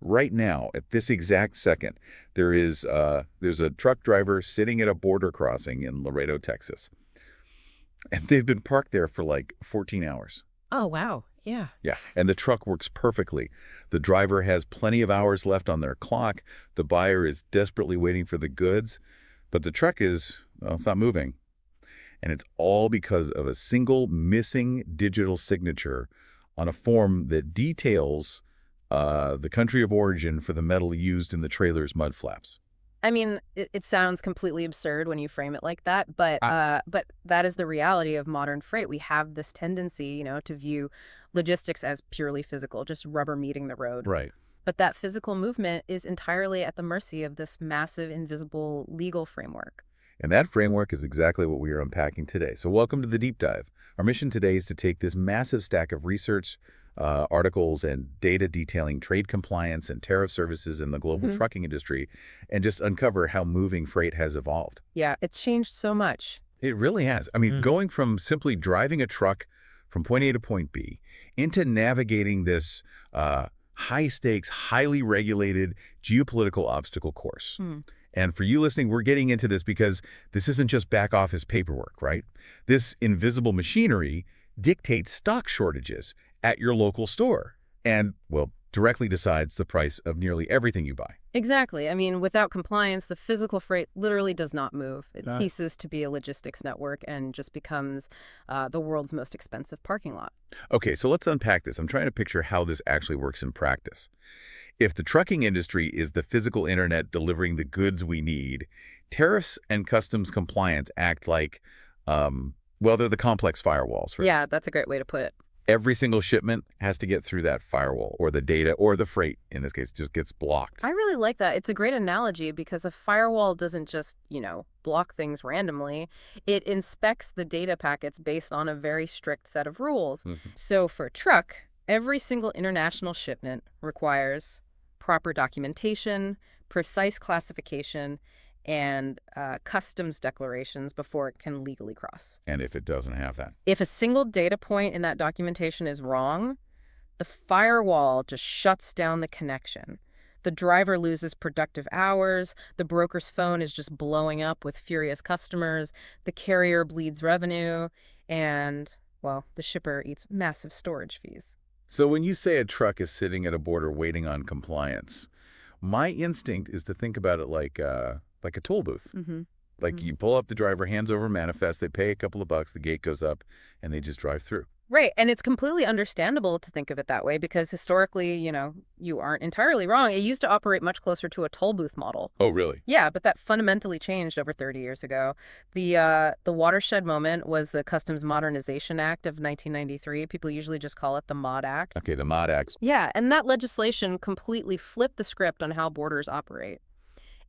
Right now, at this exact second, there's a truck driver sitting at a border crossing in Laredo, Texas, and they've been parked there for like 14 hours. Oh, wow. Yeah. Yeah, and the truck works perfectly. The driver has plenty of hours left on their clock. The buyer is desperately waiting for the goods, but the truck is, well, it's not moving. And it's all because of a single missing digital signature on a form that details the country of origin for the metal used in the trailer's mud flaps. I mean, it sounds completely absurd when you frame it like that, I, but that is the reality of modern freight. We have this tendency, to view logistics as purely physical, just rubber meeting the road. right. But that physical movement is entirely at the mercy of this massive, invisible legal framework. And that framework is exactly what we are unpacking today. So welcome to the deep dive. Our mission today is to take this massive stack of research, articles, and data detailing trade compliance and tariff services in the global Mhm. trucking industry and just uncover how moving freight has evolved. Yeah, it's changed so much. It really has. I mean, Mhm. going from simply driving a truck from point A to point B into navigating this high-stakes, highly regulated geopolitical obstacle course. Hmm. And for you listening, we're getting into this because this isn't just back office paperwork, right? This invisible machinery dictates stock shortages at your local store and, well, directly decides the price of nearly everything you buy. Exactly. I mean, without compliance, the physical freight literally does not move. It Got it. ceases to be a logistics network and just becomes the world's most expensive parking lot. Okay, so let's unpack this. I'm trying to picture how this actually works in practice. If the trucking industry is the physical internet delivering the goods we need, tariffs and customs compliance act like, well, they're the complex firewalls, right? Yeah, that's a great way to put it. Every single shipment has to get through that firewall, or the data, or the freight, in this case, just gets blocked. I really like that. It's a great analogy because a firewall doesn't just, block things randomly. It inspects the data packets based on a very strict set of rules. Mhm. So for a truck, every single international shipment requires proper documentation, precise classification, and customs declarations before it can legally cross. And if it doesn't have that. If a single data point in that documentation is wrong, the firewall just shuts down the connection. The driver loses productive hours, the broker's phone is just blowing up with furious customers, the carrier bleeds revenue, and, well, the shipper eats massive storage fees. So when you say a truck is sitting at a border waiting on compliance, my instinct is to think about it like a toll booth. Mm-hmm. Like you pull up, the driver hands over a manifest, they pay a couple of bucks, the gate goes up, and they just drive through. Right, and it's completely understandable to think of it that way because historically, you aren't entirely wrong. It used to operate much closer to a toll booth model. Oh, really? Yeah, but that fundamentally changed over 30 years ago. The watershed moment was the Customs Modernization Act of 1993. People usually just call it the MOD Act. Okay, the mod acts. Yeah, and that legislation completely flipped the script on how borders operate.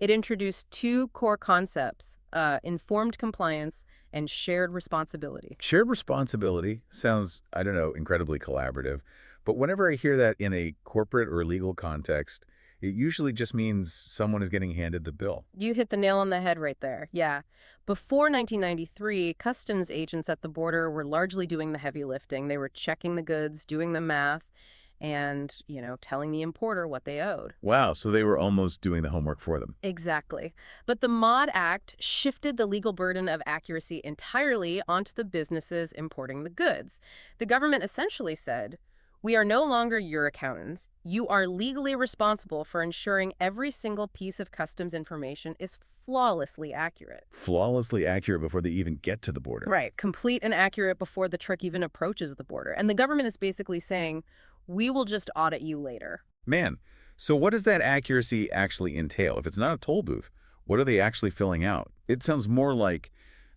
It introduced two core concepts, informed compliance and shared responsibility. Shared responsibility sounds, I don't know, incredibly collaborative. But whenever I hear that in a corporate or legal context, it usually just means someone is getting handed the bill. You hit the nail on the head right there. Yeah. Before 1993, customs agents at the border were largely doing the heavy lifting. They were checking the goods, doing the math, and, telling the importer what they owed. Wow, so they were almost doing the homework for them. Exactly. But the MOD Act shifted the legal burden of accuracy entirely onto the businesses importing the goods. The government essentially said, we are no longer your accountants. You are legally responsible for ensuring every single piece of customs information is flawlessly accurate. Flawlessly accurate before they even get to the border. Right. Complete and accurate before the truck even approaches the border. And the government is basically saying, we will just audit you later. Man, so what does that accuracy actually entail? If it's not a toll booth, what are they actually filling out? It sounds more like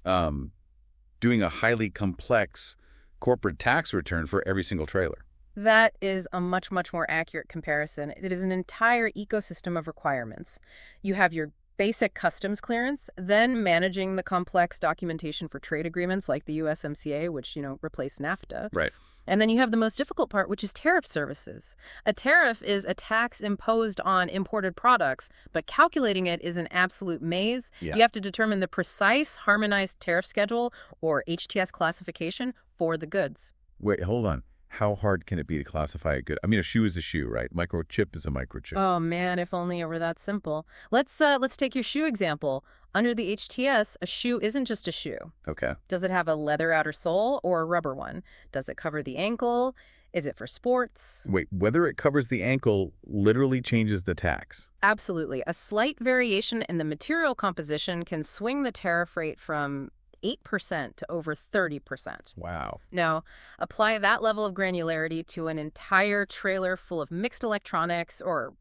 doing a highly complex corporate tax return for every single trailer. That is a much, much more accurate comparison. It is an entire ecosystem of requirements. You have your basic customs clearance, then managing the complex documentation for trade agreements like the USMCA, which, replaced NAFTA. Right. And then you have the most difficult part, which is tariff services. A tariff is a tax imposed on imported products, but calculating it is an absolute maze. Yeah. You have to determine the precise harmonized tariff schedule, or HTS classification, for the goods. Wait, hold on. How hard can it be to classify a good? I mean, a shoe is a shoe, right? Microchip is a microchip. Oh man, if only it were that simple. Let's take your shoe example. Under the HTS, a shoe isn't just a shoe. Okay. Does it have a leather outer sole or a rubber one? Does it cover the ankle? Is it for sports? Wait, whether it covers the ankle literally changes the tax. Absolutely. A slight variation in the material composition can swing the tariff rate from 8% to over 30%. Wow. Now, apply that level of granularity to an entire trailer full of mixed electronics or,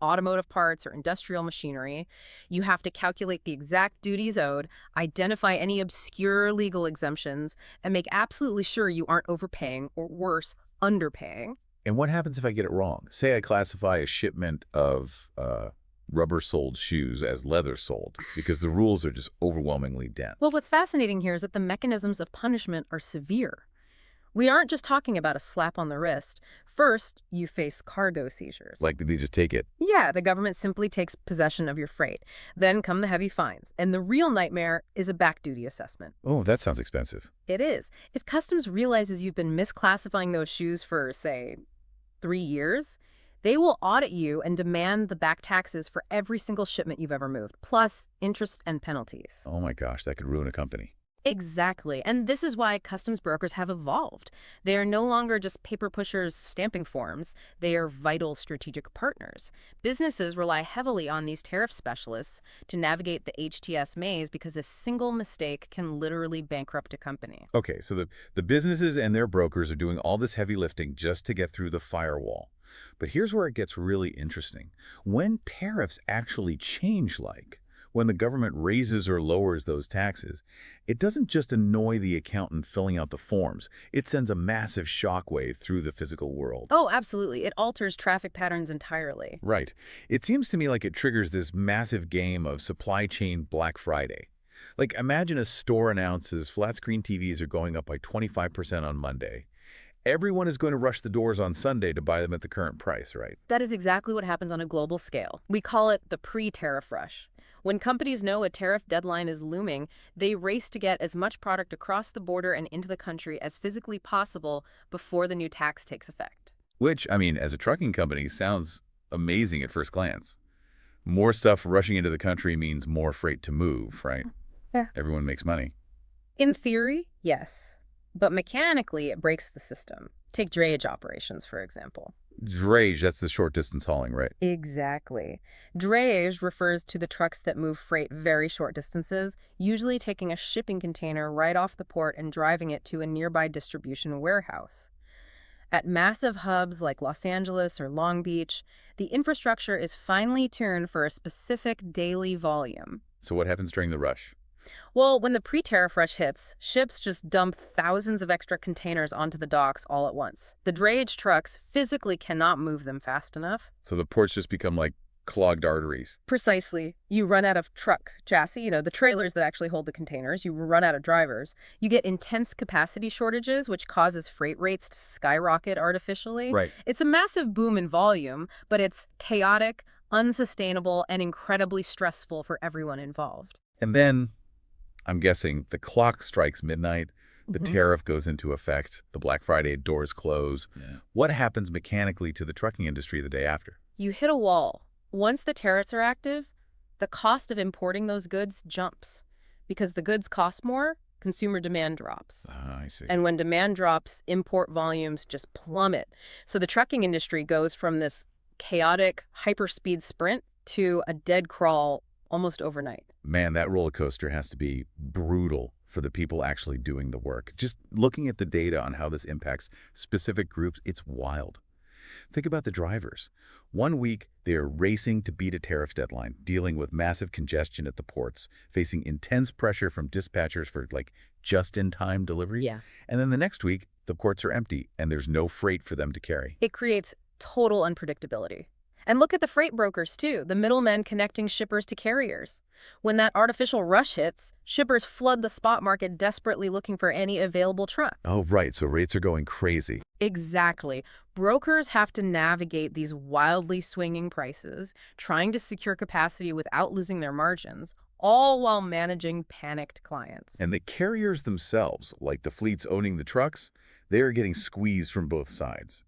automotive parts or industrial machinery. You have to calculate the exact duties owed, identify any obscure legal exemptions, and make absolutely sure you aren't overpaying or worse, underpaying. And what happens if I get it wrong? Say I classify a shipment of rubber-soled shoes as leather-soled because the rules are just overwhelmingly dense. Well, what's fascinating here is that the mechanisms of punishment are severe. We aren't just talking about a slap on the wrist. First, you face cargo seizures. Like, did they just take it? Yeah, the government simply takes possession of your freight. Then come the heavy fines. And the real nightmare is a back duty assessment. Oh, that sounds expensive. It is. If Customs realizes you've been misclassifying those shoes for, say, 3 years, they will audit you and demand the back taxes for every single shipment you've ever moved, plus interest and penalties. Oh my gosh, that could ruin a company. Exactly. And this is why customs brokers have evolved. They are no longer just paper pushers stamping forms. They are vital strategic partners. Businesses rely heavily on these tariff specialists to navigate the HTS maze because a single mistake can literally bankrupt a company. Okay, so the businesses and their brokers are doing all this heavy lifting just to get through the firewall. But here's where it gets really interesting. When tariffs actually change, like when the government raises or lowers those taxes, it doesn't just annoy the accountant filling out the forms. It sends a massive shockwave through the physical world. Oh, absolutely. It alters traffic patterns entirely. Right. It seems to me like it triggers this massive game of supply chain Black Friday. Like, imagine a store announces flat screen TVs are going up by 25% on Monday. Everyone is going to rush the doors on Sunday to buy them at the current price, right? That is exactly what happens on a global scale. We call it the pre-tariff rush. When companies know a tariff deadline is looming, they race to get as much product across the border and into the country as physically possible before the new tax takes effect. Which, I mean, as a trucking company, sounds amazing at first glance. More stuff rushing into the country means more freight to move, right? Yeah. Everyone makes money. In theory, yes. But mechanically, it breaks the system. Take drayage operations, for example. Drayage, that's the short distance hauling, right? Exactly. Drayage refers to the trucks that move freight very short distances, usually taking a shipping container right off the port and driving it to a nearby distribution warehouse. At massive hubs like Los Angeles or Long Beach, the infrastructure is finely tuned for a specific daily volume. So what happens during the rush? Well, when the pre-tariff rush hits, ships just dump thousands of extra containers onto the docks all at once. The drayage trucks physically cannot move them fast enough. So the ports just become like clogged arteries. Precisely. You run out of truck chassis, the trailers that actually hold the containers. You run out of drivers. You get intense capacity shortages, which causes freight rates to skyrocket artificially. Right. It's a massive boom in volume, but it's chaotic, unsustainable, and incredibly stressful for everyone involved. And then, I'm guessing, the clock strikes midnight, the tariff goes into effect, the Black Friday doors close. Yeah. What happens mechanically to the trucking industry the day after? You hit a wall. Once the tariffs are active, the cost of importing those goods jumps. Because the goods cost more, consumer demand drops. I see. And when demand drops, import volumes just plummet. So the trucking industry goes from this chaotic hyperspeed sprint to a dead crawl almost overnight. Man, that roller coaster has to be brutal for the people actually doing the work. Just looking at the data on how this impacts specific groups, it's wild. Think about the drivers. 1 week, they are racing to beat a tariff deadline, dealing with massive congestion at the ports, facing intense pressure from dispatchers for just-in-time delivery. Yeah. And then the next week, the ports are empty and there's no freight for them to carry. It creates total unpredictability. And look at the freight brokers, too, the middlemen connecting shippers to carriers. When that artificial rush hits, shippers flood the spot market desperately looking for any available truck. Oh, right. So rates are going crazy. Exactly. Brokers have to navigate these wildly swinging prices, trying to secure capacity without losing their margins, all while managing panicked clients. And the carriers themselves, like the fleets owning the trucks, They are getting squeezed from both sides.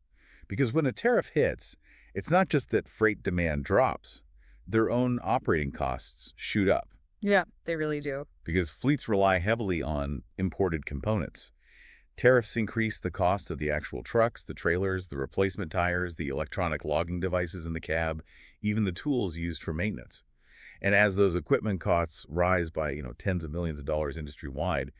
Because when a tariff hits, it's not just that freight demand drops. Their own operating costs shoot up Yeah, they really do. because fleets rely heavily on imported components. Tariffs increase the cost of the actual trucks, the trailers, the replacement tires, the electronic logging devices in the cab, even the tools used for maintenance. And as those equipment costs rise by, tens of millions of dollars industry-wide,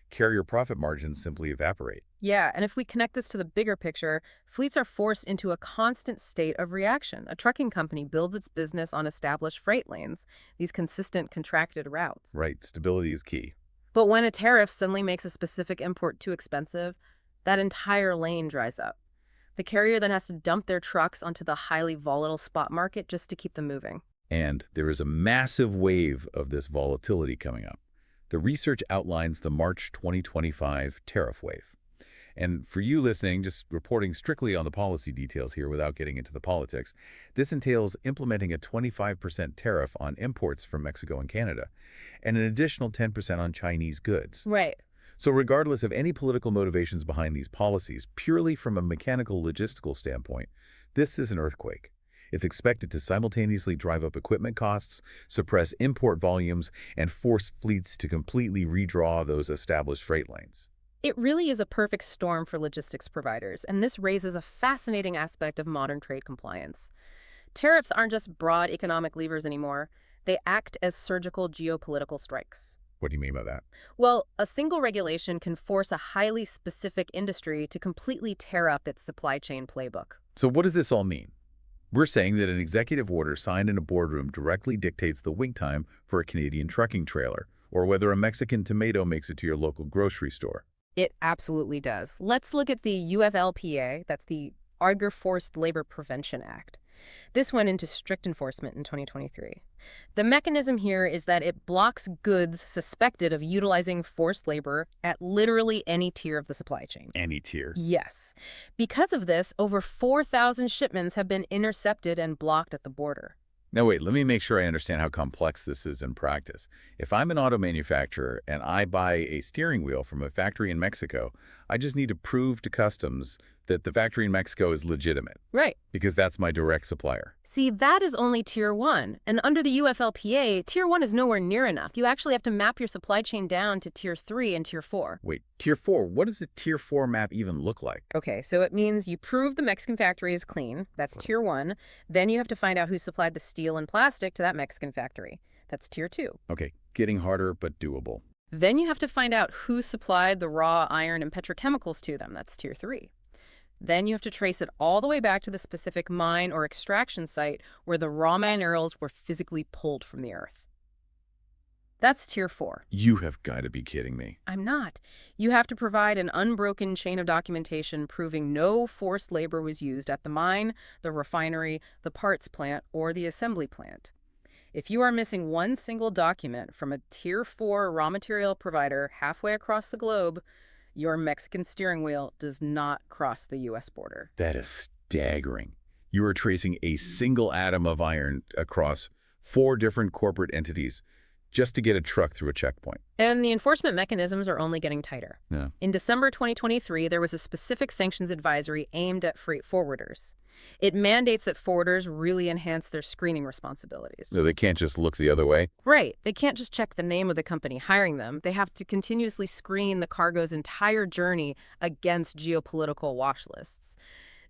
carrier profit margins simply evaporate. Yeah, and if we connect this to the bigger picture, fleets are forced into a constant state of reaction. A trucking company builds its business on established freight lanes, these consistent contracted routes. Right, stability is key. But when a tariff suddenly makes a specific import too expensive, that entire lane dries up. The carrier then has to dump their trucks onto the highly volatile spot market just to keep them moving. And there is a massive wave of this volatility coming up. The research outlines the March 2025 tariff wave. And for you listening, just reporting strictly on the policy details here without getting into the politics, this entails implementing a 25% tariff on imports from Mexico and Canada, and an additional 10% on Chinese goods. Right. So regardless of any political motivations behind these policies, purely from a mechanical logistical standpoint, this is an earthquake. It's expected to simultaneously drive up equipment costs, suppress import volumes, and force fleets to completely redraw those established freight lanes. It really is a perfect storm for logistics providers, and this raises a fascinating aspect of modern trade compliance. Tariffs aren't just broad economic levers anymore. They act as surgical geopolitical strikes. What do you mean by that? Well, a single regulation can force a highly specific industry to completely tear up its supply chain playbook. So what does this all mean? We're saying that an executive order signed in a boardroom directly dictates the wait time for a Canadian trucking trailer, or whether a Mexican tomato makes it to your local grocery store. It absolutely does. Let's look at the UFLPA, that's the Uyghur Forced Labor Prevention Act. This went into strict enforcement in 2023. The mechanism here is that it blocks goods suspected of utilizing forced labor at literally any tier of the supply chain. Any tier. Yes. Because of this, over 4,000 shipments have been intercepted and blocked at the border. Now wait, let me make sure I understand how complex this is in practice. If I'm an auto manufacturer and I buy a steering wheel from a factory in Mexico, I just need to prove to customs that the factory in Mexico is legitimate, Right. because that's my direct supplier. See, that is only Tier 1. And under the UFLPA, Tier 1 is nowhere near enough. You actually have to map your supply chain down to Tier 3 and Tier 4. Wait, Tier 4, what does a Tier 4 map even look like? Okay, so it means you prove the Mexican factory is clean. That's Tier 1. Then you have to find out who supplied the steel and plastic to that Mexican factory. That's Tier 2. Okay, getting harder but doable. Then you have to find out who supplied the raw iron and petrochemicals to them. That's Tier 3. Then you have to trace it all the way back to the specific mine or extraction site where the raw minerals were physically pulled from the earth. That's Tier 4. You have got to be kidding me. I'm not. You have to provide an unbroken chain of documentation proving no forced labor was used at the mine, the refinery, the parts plant, or the assembly plant. If you are missing one single document from a Tier 4 raw material provider halfway across the globe, your Mexican steering wheel does not cross the U.S. border. That is staggering. You are tracing a single atom of iron across 4 different corporate entities just to get a truck through a checkpoint. And the enforcement mechanisms are only getting tighter. Yeah. In December 2023, there was a specific sanctions advisory aimed at freight forwarders. It mandates that forwarders really enhance their screening responsibilities. So they can't just look the other way? Right. They can't just check the name of the company hiring them. They have to continuously screen the cargo's entire journey against geopolitical watch lists.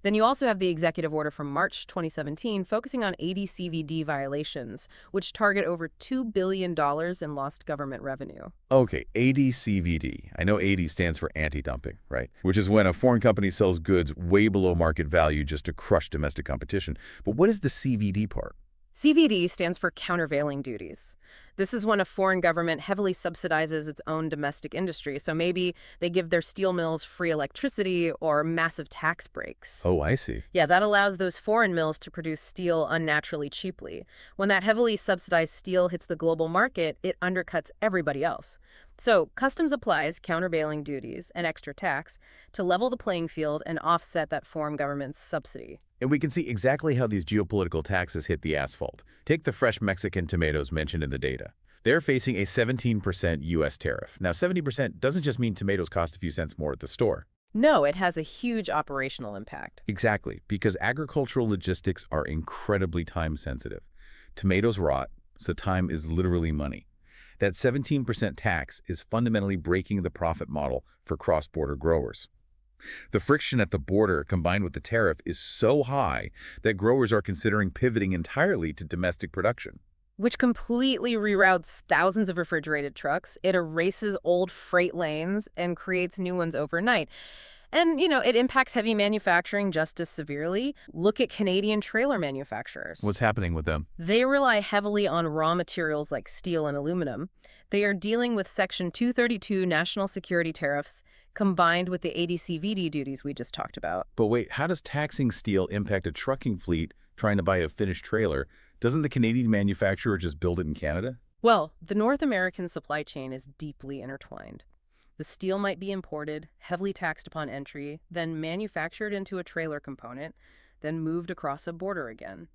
Then you also have the executive order from March 2017 focusing on AD/CVD violations, which target over $2 billion in lost government revenue. Okay, AD/CVD. I know AD stands for anti-dumping, right? Which is when a foreign company sells goods way below market value just to crush domestic competition. But what is the CVD part? CVD stands for countervailing duties. This is when a foreign government heavily subsidizes its own domestic industry. So maybe they give their steel mills free electricity or massive tax breaks. Oh, I see. Yeah, that allows those foreign mills to produce steel unnaturally cheaply. When that heavily subsidized steel hits the global market, it undercuts everybody else. So customs applies countervailing duties and extra tax to level the playing field and offset that foreign government's subsidy. And we can see exactly how these geopolitical taxes hit the asphalt. Take the fresh Mexican tomatoes mentioned in the data. They're facing a 17% U.S. tariff. Now, 70% doesn't just mean tomatoes cost a few cents more at the store. No, it has a huge operational impact. Exactly, because agricultural logistics are incredibly time-sensitive. Tomatoes rot, so time is literally money. That 17% tax is fundamentally breaking the profit model for cross-border growers. The friction at the border combined with the tariff is so high that growers are considering pivoting entirely to domestic production. Which completely reroutes thousands of refrigerated trucks. It erases old freight lanes and creates new ones overnight. And, it impacts heavy manufacturing just as severely. Look at Canadian trailer manufacturers. What's happening with them? They rely heavily on raw materials like steel and aluminum. They are dealing with Section 232 national security tariffs combined with the AD/CVD duties we just talked about. But wait, how does taxing steel impact a trucking fleet trying to buy a finished trailer? Doesn't the Canadian manufacturer just build it in Canada? Well, the North American supply chain is deeply intertwined. The steel might be imported, heavily taxed upon entry, then manufactured into a trailer component, then moved across a border again.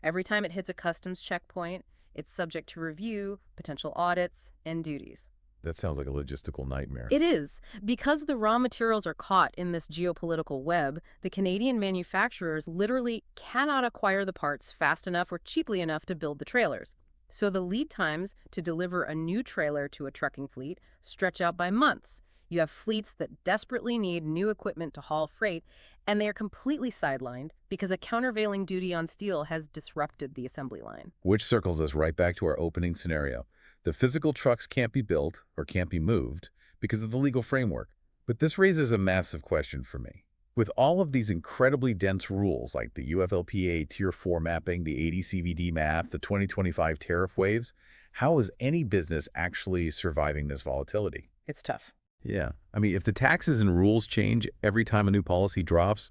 Every time it hits a customs checkpoint, it's subject to review, potential audits, and duties. That sounds like a logistical nightmare. It is. Because the raw materials are caught in this geopolitical web, the Canadian manufacturers literally cannot acquire the parts fast enough or cheaply enough to build the trailers. So the lead times to deliver a new trailer to a trucking fleet stretch out by months. You have fleets that desperately need new equipment to haul freight, and they are completely sidelined because a countervailing duty on steel has disrupted the assembly line. Which circles us right back to our opening scenario. The physical trucks can't be built or can't be moved because of the legal framework. But this raises a massive question for me. With all of these incredibly dense rules like the UFLPA Tier 4 mapping, the AD/CVD math, the 2025 tariff waves, how is any business actually surviving this volatility? It's tough. Yeah. I mean, if the taxes and rules change every time a new policy drops,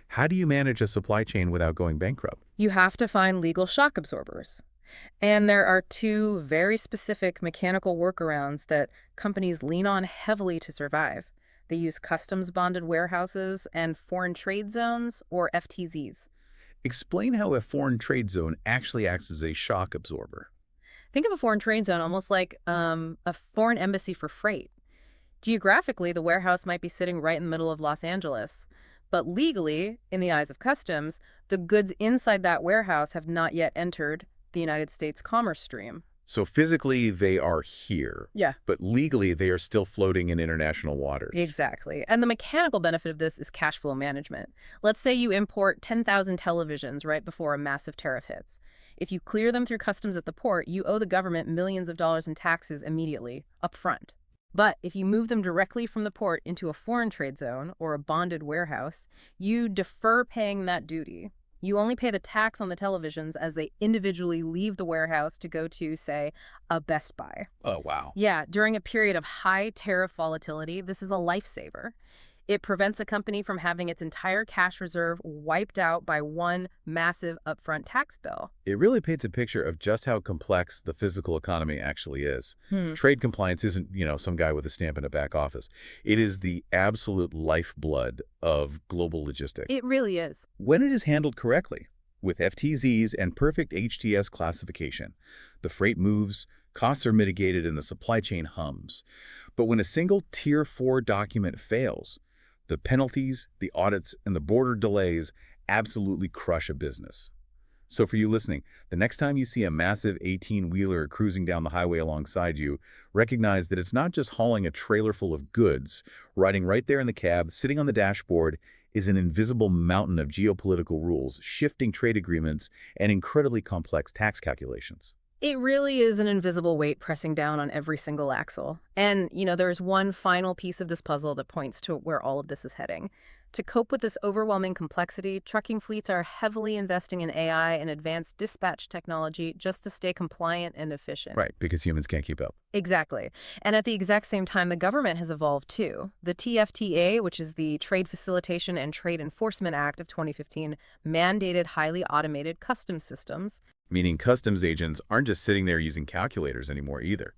how do you manage a supply chain without going bankrupt? You have to find legal shock absorbers. And there are two very specific mechanical workarounds that companies lean on heavily to survive. They use customs bonded warehouses and foreign trade zones, or FTZs. Explain how a foreign trade zone actually acts as a shock absorber. Think of a foreign trade zone almost like a foreign embassy for freight. Geographically, the warehouse might be sitting right in the middle of Los Angeles. But legally, in the eyes of customs, the goods inside that warehouse have not yet entered the United States commerce stream. So physically, they are here. Yeah. But legally, they are still floating in international waters. Exactly. And the mechanical benefit of this is cash flow management. Let's say you import 10,000 televisions right before a massive tariff hits. If you clear them through customs at the port, you owe the government millions of dollars in taxes immediately, up front. But if you move them directly from the port into a foreign trade zone or a bonded warehouse, you defer paying that duty. You only pay the tax on the televisions as they individually leave the warehouse to go to, say, a Best Buy. Oh, wow. Yeah, during a period of high tariff volatility, this is a lifesaver. It prevents a company from having its entire cash reserve wiped out by one massive upfront tax bill. It really paints a picture of just how complex the physical economy actually is. Trade compliance isn't, some guy with a stamp in a back office. It is the absolute lifeblood of global logistics. It really is. When it is handled correctly, with FTZs and perfect HTS classification, the freight moves, costs are mitigated, and the supply chain hums. But when a single Tier 4 document fails, the penalties, the audits, and the border delays absolutely crush a business. So for you listening, the next time you see a massive 18-wheeler cruising down the highway alongside you, recognize that it's not just hauling a trailer full of goods. Riding right there in the cab, sitting on the dashboard, is an invisible mountain of geopolitical rules, shifting trade agreements, and incredibly complex tax calculations. It really is an invisible weight pressing down on every single axle. And, there's one final piece of this puzzle that points to where all of this is heading. To cope with this overwhelming complexity, trucking fleets are heavily investing in AI and advanced dispatch technology just to stay compliant and efficient. Right, because humans can't keep up. Exactly. And at the exact same time, the government has evolved too. The TFTA, which is the Trade Facilitation and Trade Enforcement Act of 2015, mandated highly automated customs systems. Meaning customs agents aren't just sitting there using calculators anymore either.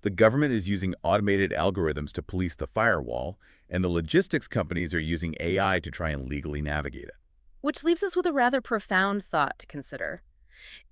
The government is using automated algorithms to police the firewall, and the logistics companies are using AI to try and legally navigate it. Which leaves us with a rather profound thought to consider.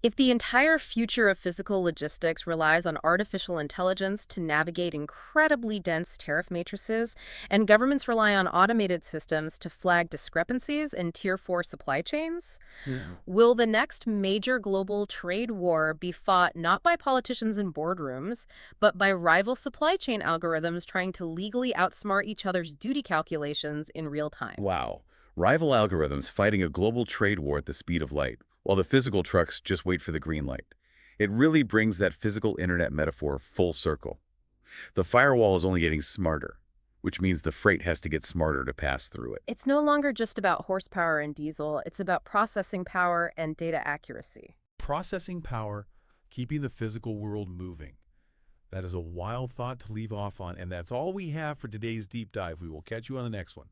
If the entire future of physical logistics relies on artificial intelligence to navigate incredibly dense tariff matrices, and governments rely on automated systems to flag discrepancies in Tier 4 supply chains, Yeah. will the next major global trade war be fought not by politicians in boardrooms, but by rival supply chain algorithms trying to legally outsmart each other's duty calculations in real time? Wow. Rival algorithms fighting a global trade war at the speed of light, while the physical trucks just wait for the green light. It really brings that physical internet metaphor full circle. The firewall is only getting smarter, which means the freight has to get smarter to pass through it. It's no longer just about horsepower and diesel, it's about processing power and data accuracy. Processing power, keeping the physical world moving. That is a wild thought to leave off on, and that's all we have for today's deep dive. We will catch you on the next one.